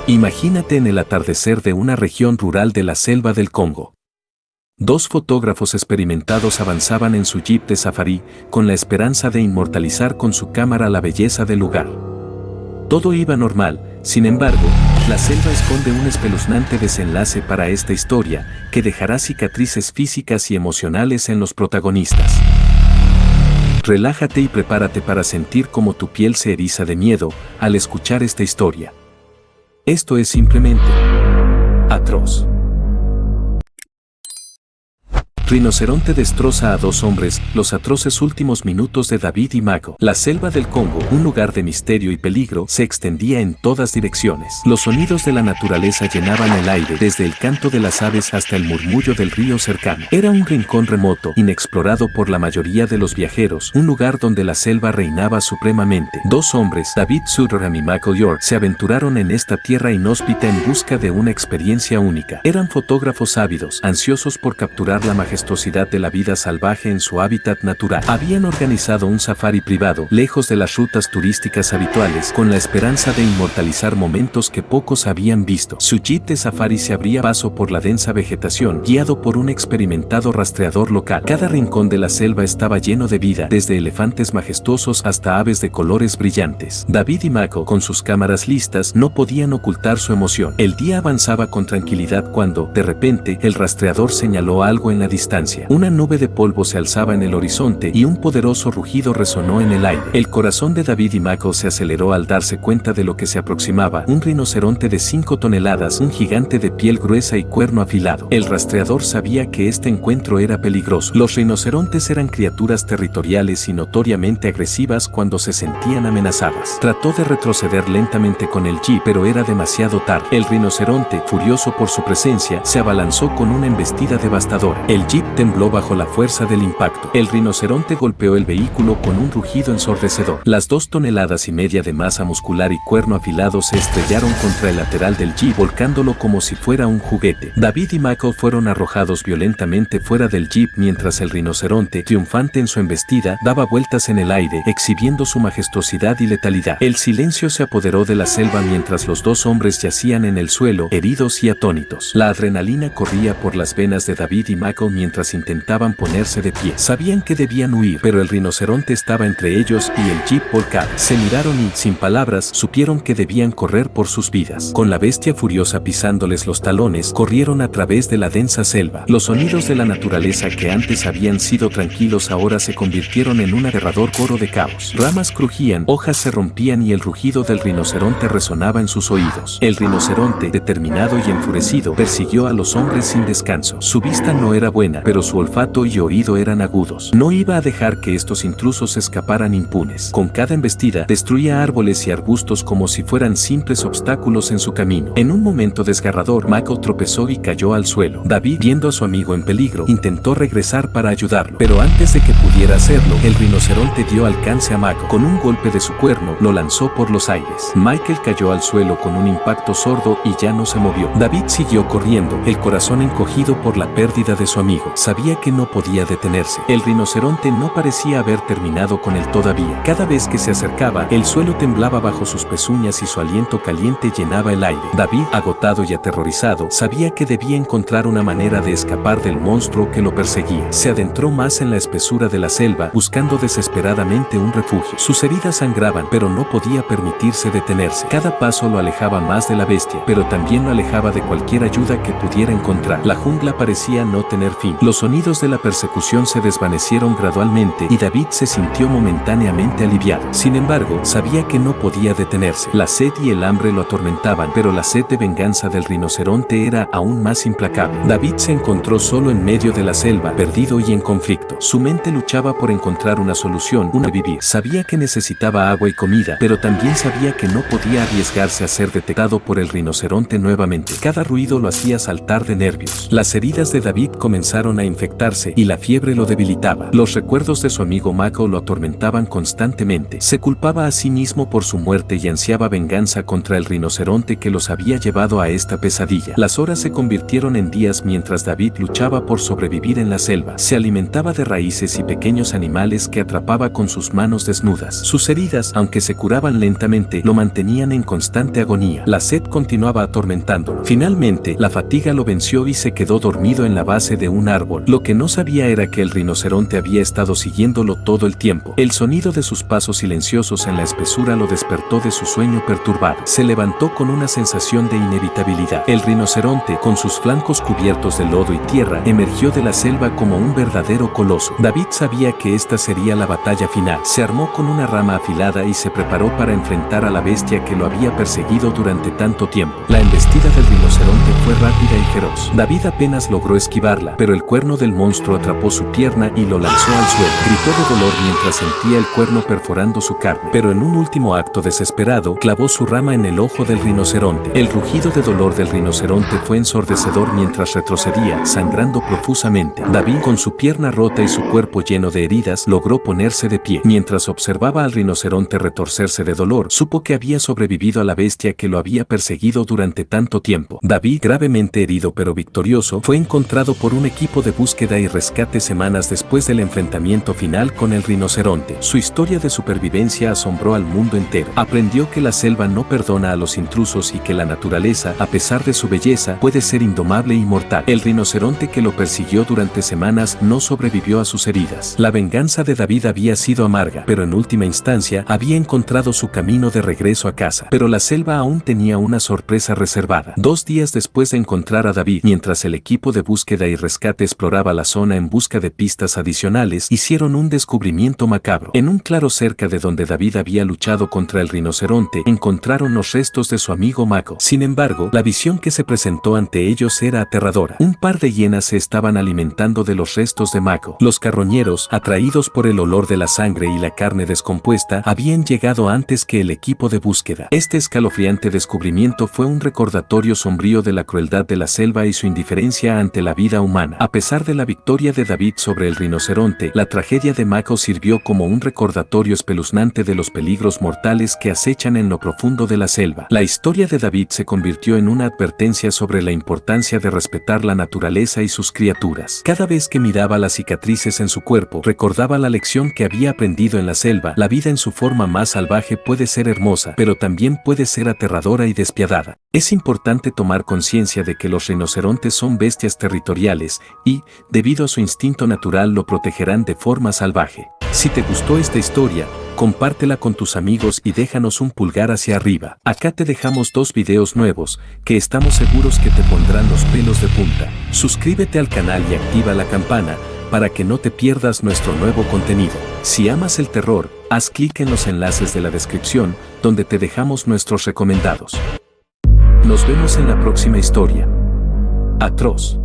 Imagínate en el atardecer de una región rural de la selva del Congo. Dos fotógrafos experimentados avanzaban en su jeep de safari con la esperanza de inmortalizar con su cámara la belleza del lugar. Todo iba normal, sin embargo, la selva esconde un espeluznante desenlace para esta historia que dejará cicatrices físicas y emocionales en los protagonistas. Relájate y prepárate para sentir cómo tu piel se eriza de miedo al escuchar esta historia. Esto es simplemente atroz. Rinoceronte destroza a dos hombres, los atroces últimos minutos de David y Mako. La selva del Congo, un lugar de misterio y peligro, se extendía en todas direcciones. Los sonidos de la naturaleza llenaban el aire, desde el canto de las aves hasta el murmullo del río cercano. Era un rincón remoto, inexplorado por la mayoría de los viajeros, un lugar donde la selva reinaba supremamente. Dos hombres, David Sutherland y Michael York, se aventuraron en esta tierra inhóspita en busca de una experiencia única. Eran fotógrafos ávidos, ansiosos por capturar la majestuosidad de la vida salvaje en su hábitat natural. Habían organizado un safari privado, lejos de las rutas turísticas habituales, con la esperanza de inmortalizar momentos que pocos habían visto. Su jeep de safari se abría paso por la densa vegetación, guiado por un experimentado rastreador local. Cada rincón de la selva estaba lleno de vida, desde elefantes majestuosos hasta aves de colores brillantes. David y Mako, con sus cámaras listas, no podían ocultar su emoción. El día avanzaba con tranquilidad cuando, de repente, el rastreador señaló algo en la distancia. Una nube de polvo se alzaba en el horizonte y un poderoso rugido resonó en el aire. El corazón de David y Michael se aceleró al darse cuenta de lo que se aproximaba: un rinoceronte de 5 toneladas, un gigante de piel gruesa y cuerno afilado. El rastreador sabía que este encuentro era peligroso. Los rinocerontes eran criaturas territoriales y notoriamente agresivas cuando se sentían amenazadas. Trató de retroceder lentamente con el jeep, pero era demasiado tarde. El rinoceronte, furioso por su presencia, se abalanzó con una embestida devastadora. El jeep tembló bajo la fuerza del impacto. El rinoceronte golpeó el vehículo con un rugido ensordecedor. Las 2,5 toneladas de masa muscular y cuerno afilado se estrellaron contra el lateral del jeep, volcándolo como si fuera un juguete. David y Michael fueron arrojados violentamente fuera del jeep mientras el rinoceronte, triunfante en su embestida, daba vueltas en el aire, exhibiendo su majestuosidad y letalidad. El silencio se apoderó de la selva mientras los dos hombres yacían en el suelo, heridos y atónitos. La adrenalina corría por las venas de David y Michael mientras intentaban ponerse de pie. Sabían que debían huir, pero el rinoceronte estaba entre ellos y el jeep volcado. Se miraron y, sin palabras, supieron que debían correr por sus vidas. Con la bestia furiosa pisándoles los talones, corrieron a través de la densa selva. Los sonidos de la naturaleza que antes habían sido tranquilos ahora se convirtieron en un aterrador coro de caos. Ramas crujían, hojas se rompían y el rugido del rinoceronte resonaba en sus oídos. El rinoceronte, determinado y enfurecido, persiguió a los hombres sin descanso. Su vista no era buena, pero su olfato y oído eran agudos. No iba a dejar que estos intrusos escaparan impunes. Con cada embestida, destruía árboles y arbustos como si fueran simples obstáculos en su camino. En un momento desgarrador, Michael tropezó y cayó al suelo. David, viendo a su amigo en peligro, intentó regresar para ayudarlo, pero antes de que pudiera hacerlo, el rinoceronte dio alcance a Michael. Con un golpe de su cuerno, lo lanzó por los aires. Michael cayó al suelo con un impacto sordo y ya no se movió. David siguió corriendo, el corazón encogido por la pérdida de su amigo. Sabía que no podía detenerse. El rinoceronte no parecía haber terminado con él todavía. Cada vez que se acercaba, el suelo temblaba bajo sus pezuñas y su aliento caliente llenaba el aire. David, agotado y aterrorizado, sabía que debía encontrar una manera de escapar del monstruo que lo perseguía. Se adentró más en la espesura de la selva, buscando desesperadamente un refugio. Sus heridas sangraban, pero no podía permitirse detenerse. Cada paso lo alejaba más de la bestia, pero también lo alejaba de cualquier ayuda que pudiera encontrar. La jungla parecía no tener fin. Los sonidos de la persecución se desvanecieron gradualmente y David se sintió momentáneamente aliviado. Sin embargo, sabía que no podía detenerse. La sed y el hambre lo atormentaban, pero la sed de venganza del rinoceronte era aún más implacable. David se encontró solo en medio de la selva, perdido y en conflicto. Su mente luchaba por encontrar una solución, una vivir. Sabía que necesitaba agua y comida, pero también sabía que no podía arriesgarse a ser detectado por el rinoceronte nuevamente. Cada ruido lo hacía saltar de nervios. Las heridas de David comenzaron comenzaron a infectarse y la fiebre lo debilitaba. Los recuerdos de su amigo Mako lo atormentaban constantemente. Se culpaba a sí mismo por su muerte y ansiaba venganza contra el rinoceronte que los había llevado a esta pesadilla. Las horas se convirtieron en días mientras David luchaba por sobrevivir en la selva. Se alimentaba de raíces y pequeños animales que atrapaba con sus manos desnudas. Sus heridas, aunque se curaban lentamente, lo mantenían en constante agonía. La sed continuaba atormentándolo. Finalmente, la fatiga lo venció y se quedó dormido en la base de un árbol. Lo que no sabía era que el rinoceronte había estado siguiéndolo todo el tiempo. El sonido de sus pasos silenciosos en la espesura lo despertó de su sueño perturbado. Se levantó con una sensación de inevitabilidad. El rinoceronte, con sus flancos cubiertos de lodo y tierra, emergió de la selva como un verdadero coloso. David sabía que esta sería la batalla final. Se armó con una rama afilada y se preparó para enfrentar a la bestia que lo había perseguido durante tanto tiempo. La embestida del rinoceronte fue rápida y feroz. David apenas logró esquivarla, pero el cuerno del monstruo atrapó su pierna y lo lanzó al suelo. Gritó de dolor mientras sentía el cuerno perforando su carne, pero en un último acto desesperado, clavó su rama en el ojo del rinoceronte. El rugido de dolor del rinoceronte fue ensordecedor mientras retrocedía, sangrando profusamente. David, con su pierna rota y su cuerpo lleno de heridas, logró ponerse de pie. Mientras observaba al rinoceronte retorcerse de dolor, supo que había sobrevivido a la bestia que lo había perseguido durante tanto tiempo. David, gravemente herido pero victorioso, fue encontrado por un equipo de búsqueda y rescate semanas después del enfrentamiento final con el rinoceronte. Su historia de supervivencia asombró al mundo entero. Aprendió que la selva no perdona a los intrusos y que la naturaleza, a pesar de su belleza, puede ser indomable y mortal. El rinoceronte que lo persiguió durante semanas no sobrevivió a sus heridas. La venganza de David había sido amarga, pero en última instancia había encontrado su camino de regreso a casa. Pero la selva aún tenía una sorpresa reservada. 2 días después de encontrar a David, mientras el equipo de búsqueda y rescate exploraba la zona en busca de pistas adicionales, hicieron un descubrimiento macabro. En un claro cerca de donde David había luchado contra el rinoceronte, encontraron los restos de su amigo Mako. Sin embargo, la visión que se presentó ante ellos era aterradora. Un par de hienas se estaban alimentando de los restos de Mako. Los carroñeros, atraídos por el olor de la sangre y la carne descompuesta, habían llegado antes que el equipo de búsqueda. Este escalofriante descubrimiento fue un recordatorio sombrío de la crueldad de la selva y su indiferencia ante la vida humana. A pesar de la victoria de David sobre el rinoceronte, la tragedia de Mako sirvió como un recordatorio espeluznante de los peligros mortales que acechan en lo profundo de la selva. La historia de David se convirtió en una advertencia sobre la importancia de respetar la naturaleza y sus criaturas. Cada vez que miraba las cicatrices en su cuerpo, recordaba la lección que había aprendido en la selva. La vida en su forma más salvaje puede ser hermosa, pero también puede ser aterradora y despiadada. Es importante tomar conciencia de que los rinocerontes son bestias territoriales y, debido a su instinto natural, lo protegerán de forma salvaje. Si te gustó esta historia, compártela con tus amigos y déjanos un pulgar hacia arriba. Acá te dejamos 2 videos nuevos, que estamos seguros que te pondrán los pelos de punta. Suscríbete al canal y activa la campana, para que no te pierdas nuestro nuevo contenido. Si amas el terror, haz clic en los enlaces de la descripción, donde te dejamos nuestros recomendados. Nos vemos en la próxima historia. Atroz.